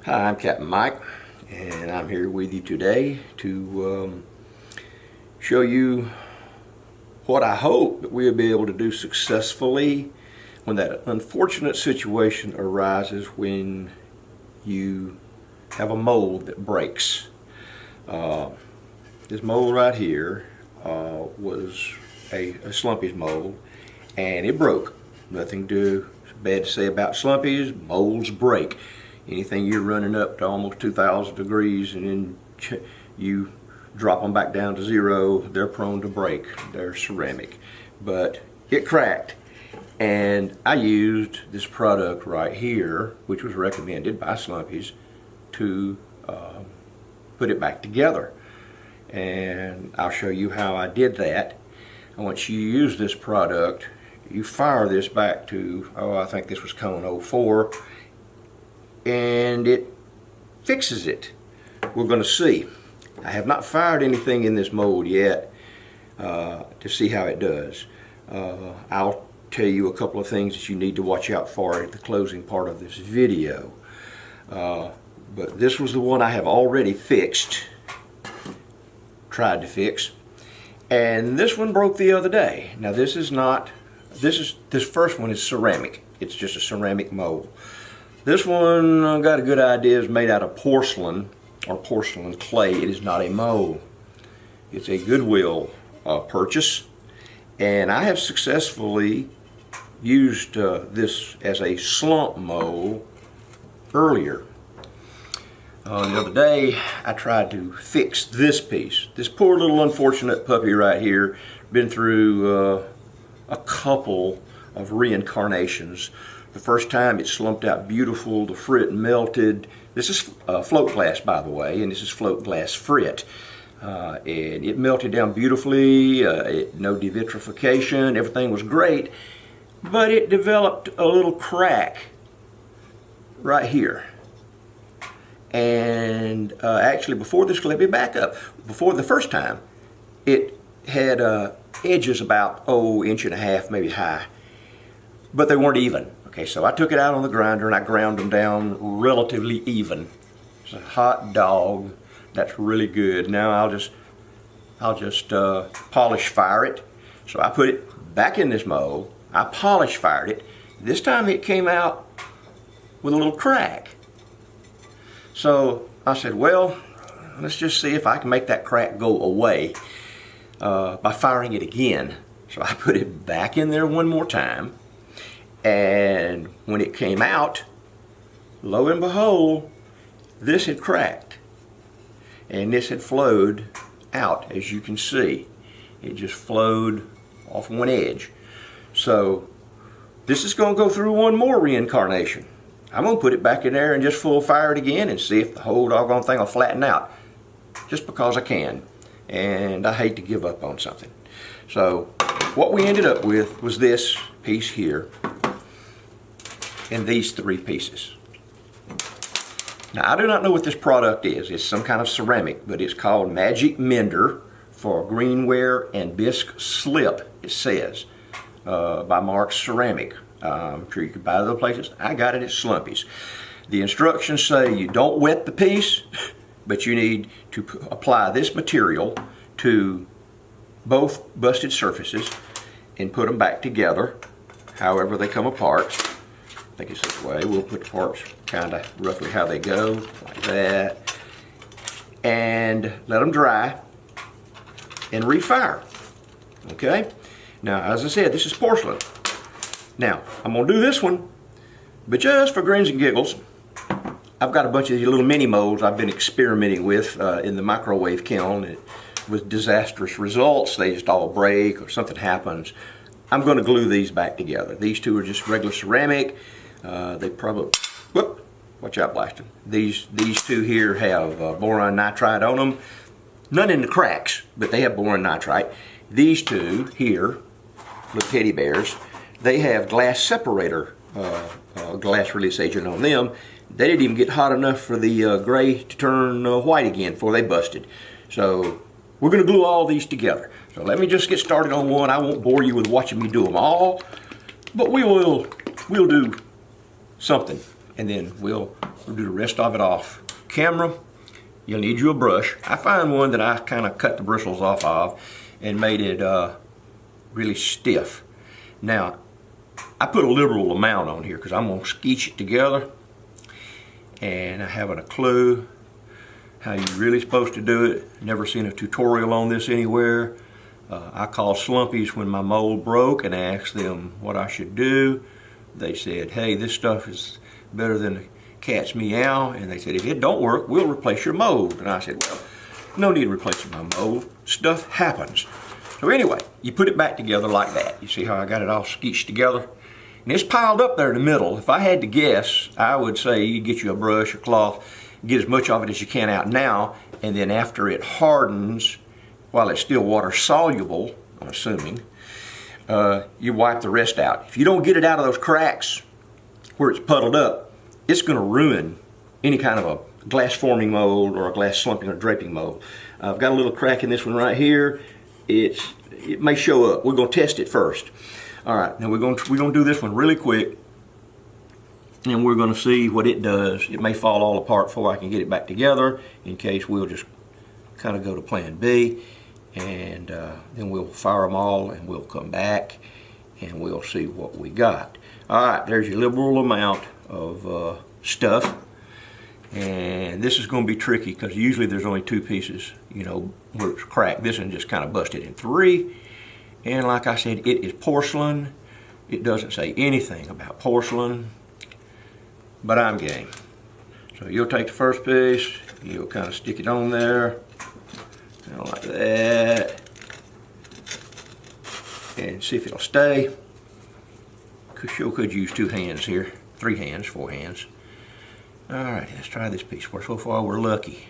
Hi, I'm Captain Mike, and I'm here with you today to show you what I hope that we'll be able to do successfully when that unfortunate situation arises when you have a mold that breaks. This mold right here was a Slumpies mold, and it broke. Nothing bad to say about Slumpies. Molds break. Anything you're running up to almost 2,000 degrees and then you drop them back down to zero, they're prone to break. They're ceramic. But it cracked, and I used this product right here, which was recommended by Slumpies, to put it back together. And I'll show you how I did that. And once you use this product, you fire this back to, I think this was cone 04, and it fixes it. We're going to see. I have not fired anything in this mold yet to see how it does. I'll tell you a couple of things that you need to watch out for at the closing part of this video. But this was the one I have already fixed, tried to fix, and this one broke the other day. Now this first one is ceramic. It's just a ceramic mold. This one, got a good idea, is made out of porcelain or porcelain clay. It is not a mold. It's a Goodwill purchase, and I have successfully used this as a slump mold earlier. The other day I tried to fix this piece. This poor little unfortunate puppy right here, been through a couple of reincarnations. The first time it slumped out beautiful, the frit melted. This is float glass, by the way, and this is float glass frit. And it melted down beautifully, no devitrification, everything was great, but it developed a little crack right here. And actually, before this, let me back up. Before the first time, it had edges about, inch and a half, maybe high, but they weren't even. Okay, so I took it out on the grinder and I ground them down relatively even. It's a hot dog. That's really good. Now I'll just polish fire it. So I put it back in this mold. I polish fired it. This time it came out with a little crack. So I said, well, let's just see if I can make that crack go away by firing it again. So I put it back in there one more time. And when it came out, lo and behold, this had cracked. And this had flowed out, as you can see. It just flowed off one edge. So this is going to go through one more reincarnation. I'm going to put it back in there and just full fire it again and see if the whole doggone thing will flatten out. Just because I can. And I hate to give up on something. So what we ended up with was this piece here and these three pieces. Now I do not know what this product is. It's some kind of ceramic, but it's called Magic Mender for Greenware and Bisque Slip, it says, by Mark Ceramic. I'm sure you can buy it other places. I got it at Slumpies. The instructions say you don't wet the piece, but you need to apply this material to both busted surfaces and put them back together however they come apart. I think it's this way. We'll put the parts kind of roughly how they go, like that, and let them dry and refire. Okay? Now, as I said, this is porcelain. Now, I'm going to do this one, but just for grins and giggles. I've got a bunch of these little mini molds I've been experimenting with in the microwave kiln with disastrous results. They just all break or something happens. I'm going to glue these back together. These two are just regular ceramic. They probably, whoop, watch out, Blaston. These two here have boron nitride on them. None in the cracks, but they have boron nitride. These two here, little teddy bears, they have glass separator, glass release agent on them. They didn't even get hot enough for the gray to turn white again before they busted. So we're going to glue all these together. So let me just get started on one. I won't bore you with watching me do them all, but we'll do something and then we'll do the rest of it off camera. You'll need you a brush. I find one that I kind of cut the bristles off of and made it really stiff. Now, I put a liberal amount on here because I'm going to skeech it together, and I haven't a clue how you're really supposed to do it. Never seen a tutorial on this anywhere. I called Slumpies when my mold broke and asked them what I should do. They said, hey, this stuff is better than the cat's meow, and they said, if it don't work, we'll replace your mold. And I said, well, no need to replace my mold. Stuff happens. So anyway, you put it back together like that. You see how I got it all skeeched together? And it's piled up there in the middle. If I had to guess, I would say you get you a brush or cloth, get as much of it as you can out now, and then after it hardens, while it's still water soluble, I'm assuming, you wipe the rest out. If you don't get it out of those cracks where it's puddled up, it's going to ruin any kind of a glass forming mold or a glass slumping or draping mold. I've got a little crack in this one right here. It may show up. We're going to test it first. All right, now we're going to do this one really quick, and we're going to see what it does. It may fall all apart before I can get it back together. In case, we'll just kind of go to plan B, and then we'll fire them all, and we'll come back and we'll see what we got. All right, there's your liberal amount of stuff, and this is going to be tricky because usually there's only two pieces, you know, where it's cracked. This one just kind of busted in three, and like I said, it is porcelain. It doesn't say anything about porcelain, but I'm game. So you'll take the first piece, you'll kind of stick it on there, kind of like that, and see if it'll stay. Sure could use 2 hands here, 3 hands, 4 hands. All right, let's try this piece. So far we're lucky.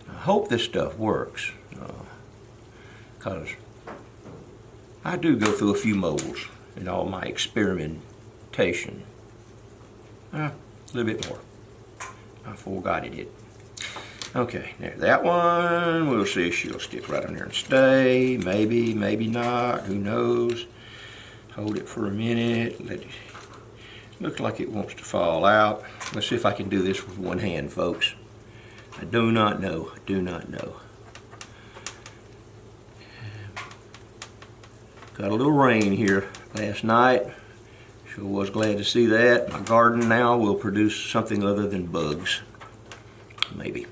I hope this stuff works, because I do go through a few molds in all my experimentation. A little bit more. I forgot it did. Okay, there's that one. We'll see if she'll stick right on there and stay. Maybe, maybe not. Who knows? Hold it for a minute. Let it, looks like it wants to fall out. Let's see if I can do this with one hand, folks. I do not know. I do not know. Got a little rain here last night. Sure was glad to see that. My garden now will produce something other than bugs. Maybe.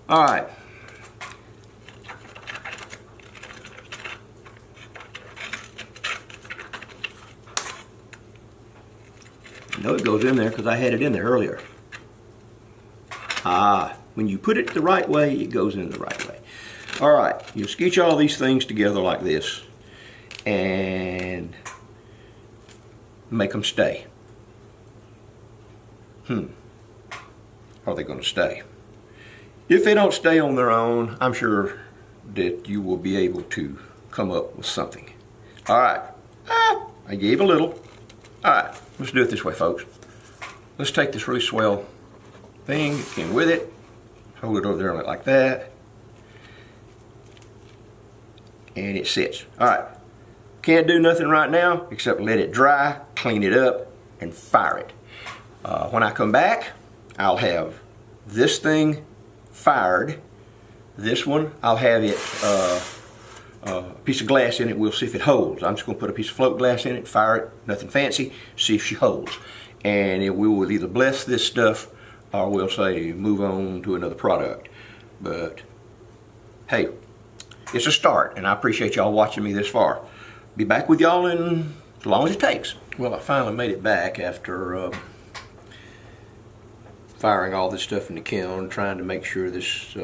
All right. I know it goes in there because I had it in there earlier. When you put it the right way, it goes in the right way. All right, you skeech all these things together like this and make them stay. Are they going to stay? If they don't stay on their own, I'm sure that you will be able to come up with something. All right, I gave a little. All right, let's do it this way, folks. Let's take this really swell thing, it came with it, hold it over there like that, and it sits. All right, can't do nothing right now except let it dry, clean it up, and fire it. When I come back, I'll have this thing fired. This one, I'll have it a piece of glass in it. We'll see if it holds. I'm just going to put a piece of float glass in it, fire it, nothing fancy, see if she holds. And we will either bless this stuff or we'll say move on to another product. But hey, it's a start, and I appreciate y'all watching me this far. Be back with y'all in as long as it takes. Well, I finally made it back after firing all this stuff in the kiln, trying to make sure this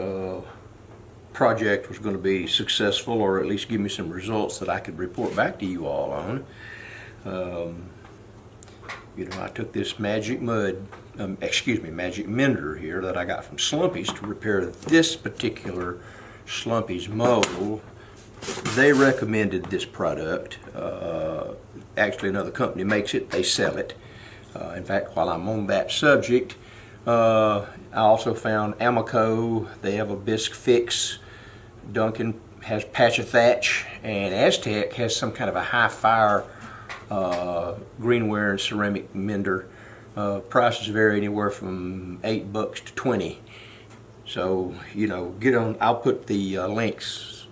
project was going to be successful, or at least give me some results that I could report back to you all on. You know, I took this magic magic mender here that I got from Slumpies to repair this particular Slumpies mold. They recommended this product. Actually, another company makes it. They sell it. In fact, while I'm on that subject, I also found Amico. They have a bisque fix. Duncan has Patch of Thatch, and Aztec has some kind of a high fire greenware and ceramic mender. Prices vary anywhere from $8 to 20. So, you know, get on. I'll put the links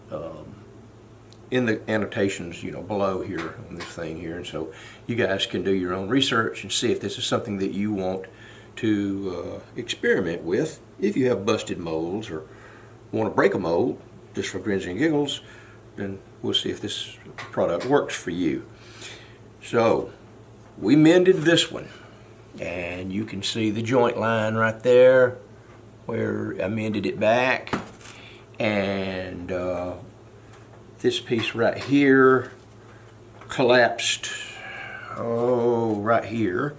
in the annotations, you know, below here on this thing here, and so you guys can do your own research and see if this is something that you want to experiment with. If you have busted molds or want to break a mold just for grins and giggles, then we'll see if this product works for you. So we mended this one, and you can see the joint line right there where I mended it back, and this piece right here collapsed, oh, right here.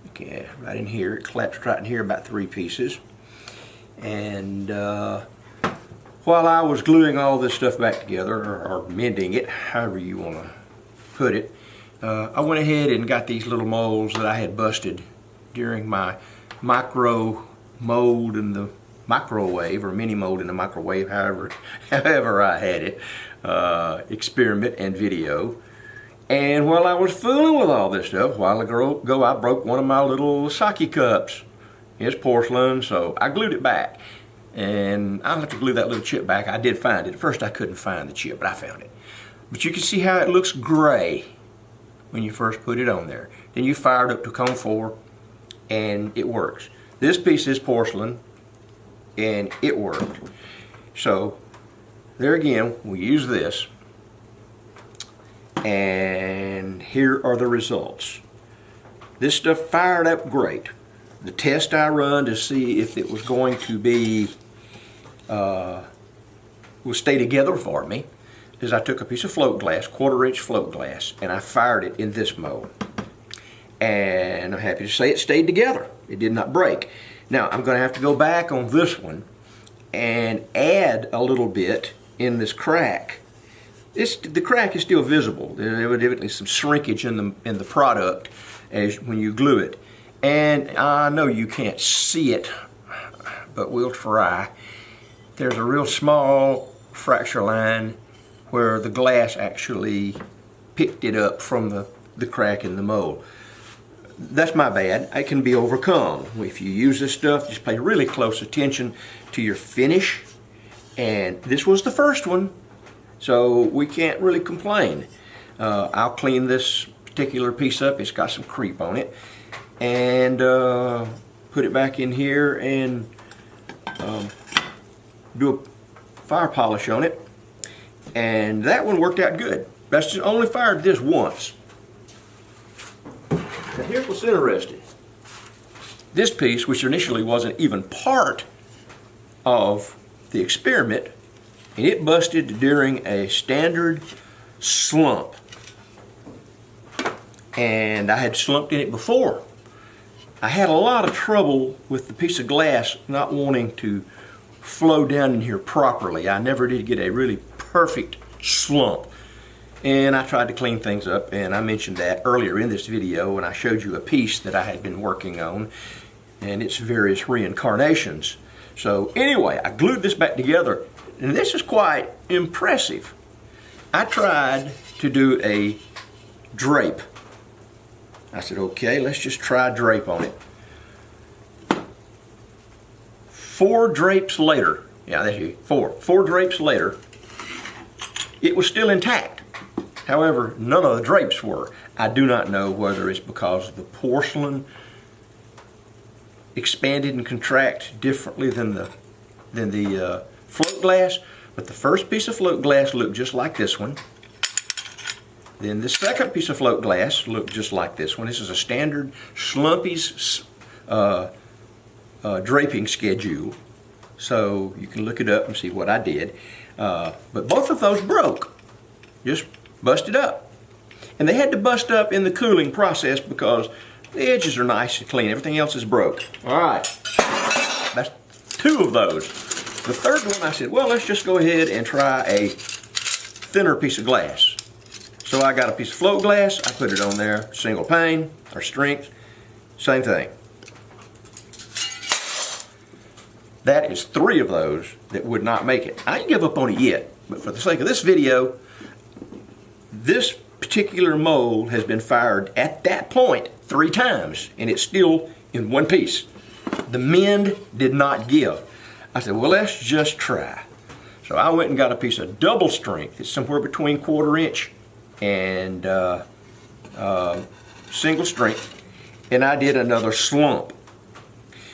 Okay, right in here. It collapsed right in here, about 3 pieces. And while I was gluing all this stuff back together, or mending it, however you want to put it, I went ahead and got these little molds that I had busted during my micro mold in the microwave, or mini mold in the microwave, however I had it, experiment and video. And while I was fooling with all this stuff, a while ago I broke one of my little sake cups. It's porcelain, so I glued it back. And I'll have to glue that little chip back. I did find it. At first I couldn't find the chip, but I found it. But you can see how it looks gray when you first put it on there. Then you fire it up to cone 4, and it works. This piece is porcelain, and it worked. So there again, we use this, and here are the results. This stuff fired up great. The test I run to see if it was going to be will stay together for me is I took a piece of float glass, 1/4-inch float glass, and I fired it in this mold. And I'm happy to say it stayed together. It did not break. Now I'm going to have to go back on this one and add a little bit in this crack. The crack is still visible. There's evidently some shrinkage in the product as when you glue it. And I know you can't see it, but we'll try. There's a real small fracture line where the glass actually picked it up from the crack in the mold. That's my bad. It can be overcome. If you use this stuff, just pay really close attention to your finish. And this was the first one, so we can't really complain. I'll clean this particular piece up. It's got some creep on it. And put it back in here and do a fire polish on it. And that one worked out good. That's just only fired this once. Now here's what's interesting. This piece, which initially wasn't even part of the experiment, and it busted during a standard slump. And I had slumped in it before. I had a lot of trouble with the piece of glass not wanting to flow down in here properly. I never did get a really perfect slump. And I tried to clean things up, and I mentioned that earlier in this video when I showed you a piece that I had been working on and its various reincarnations. So anyway, I glued this back together, and this is quite impressive. I tried to do a drape. I said, okay, let's just try drape on it. 4 drapes later, yeah, that's you, 4 drapes later, it was still intact. However, none of the drapes were. I do not know whether it's because the porcelain expanded and contracted differently than the float glass, but the first piece of float glass looked just like this one. Then the second piece of float glass looked just like this one. This is a standard Schlumpy's draping schedule, so you can look it up and see what I did. But both of those broke, just busted up. And they had to bust up in the cooling process because the edges are nice and clean. Everything else is broke. All right, that's 2 of those. The third one I said, well, let's just go ahead and try a thinner piece of glass. So I got a piece of float glass, I put it on there, single pane or strength, same thing. That is 3 of those that would not make it. I didn't give up on it yet, but for the sake of this video, this particular mold has been fired at that point 3 times, and it's still in one piece. The mend did not give. I said, well, let's just try. So I went and got a piece of double strength. It's somewhere between 1/4 inch and single strength. And I did another slump.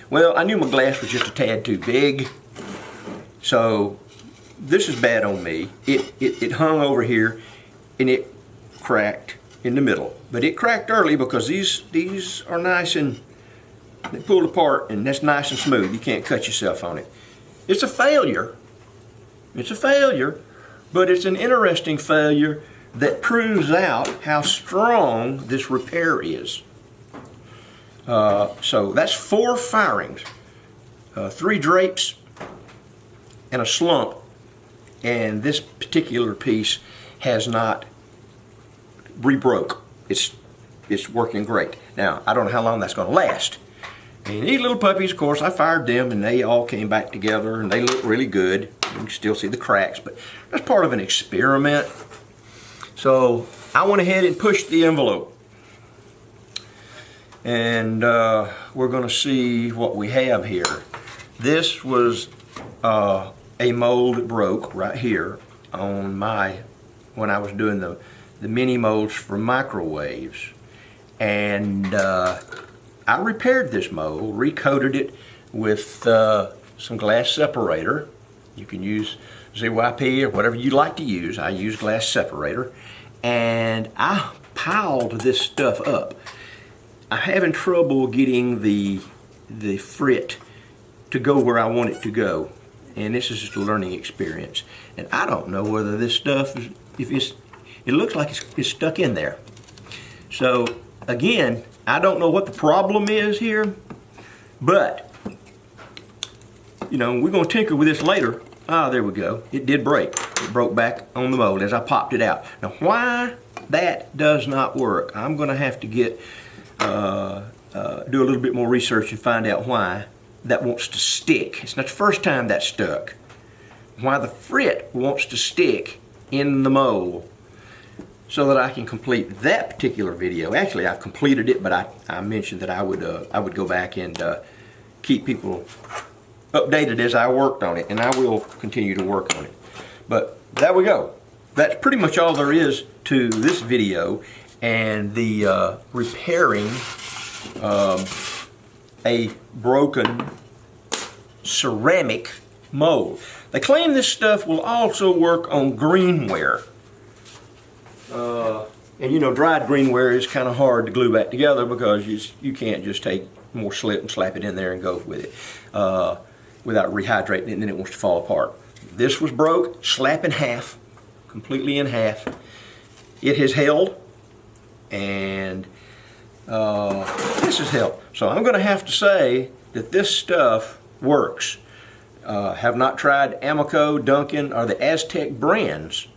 Well, I knew my glass was just a tad too big. So this is bad on me. It hung over here and it cracked in the middle. But it cracked early because these are nice and they pulled apart, and that's nice and smooth. You can't cut yourself on it. It's a failure. It's a failure, but it's an interesting failure that proves out how strong this repair is. So that's 4 firings, 3 drapes, and a slump. And this particular piece has not rebroke. It's working great. Now, I don't know how long that's going to last. And these little puppies, of course, I fired them and they all came back together and they look really good. You can still see the cracks, but that's part of an experiment. So I went ahead and pushed the envelope. And we're going to see what we have here. This was a mold that broke right here on when I was doing the mini molds for microwaves. And I repaired this mold, recoated it with some glass separator. You can use ZYP or whatever you like to use. I use glass separator. And I piled this stuff up. I'm having trouble getting the frit to go where I want it to go. And this is just a learning experience. And I don't know whether this stuff, it looks like it's stuck in there. So again, I don't know what the problem is here, but you know, we're going to tinker with this later. Ah, there we go. It did break. It broke back on the mold as I popped it out. Now, why that does not work, I'm going to have to get do a little bit more research and find out why that wants to stick. It's not the first time that stuck. Why the frit wants to stick in the mold, so that I can complete that particular video. Actually, I've completed it, but I mentioned that I would go back and keep people updated as I worked on it, and I will continue to work on it. But there we go. That's pretty much all there is to this video and the repairing a broken ceramic mold. They claim this stuff will also work on greenware. And you know, dried greenware is kind of hard to glue back together because you can't just take more slip and slap it in there and go with it without rehydrating it, and then it wants to fall apart. This was broke, slap in half, completely in half. It has held, and this has held. So I'm going to have to say that this stuff works. Have not tried Amico, Duncan, or the Aztec brands,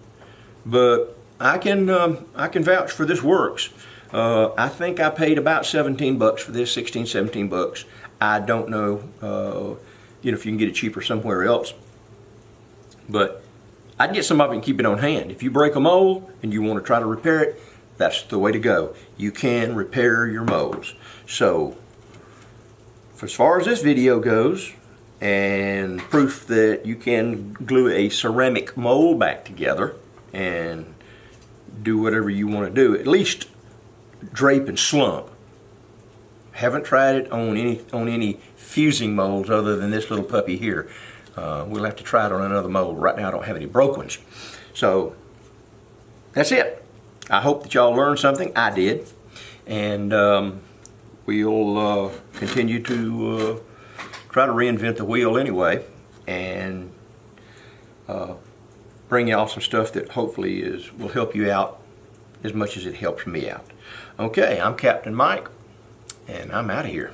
but I can vouch for this works. I think I paid about 17 bucks for this, 16, 17 bucks. I don't know, you know, if you can get it cheaper somewhere else. But I'd get some of it and keep it on hand. If you break a mold and you want to try to repair it, that's the way to go. You can repair your molds. So, for as far as this video goes, and proof that you can glue a ceramic mold back together and do whatever you want to do, at least drape and slump. Haven't tried it on any fusing molds other than this little puppy here. We'll have to try it on another mold. Right now I don't have any broke ones. So that's it. I hope that y'all learned something. I did. And we'll continue to try to reinvent the wheel anyway, and bring y'all some stuff that hopefully will help you out as much as it helps me out. Okay, I'm Captain Mike, and I'm out of here.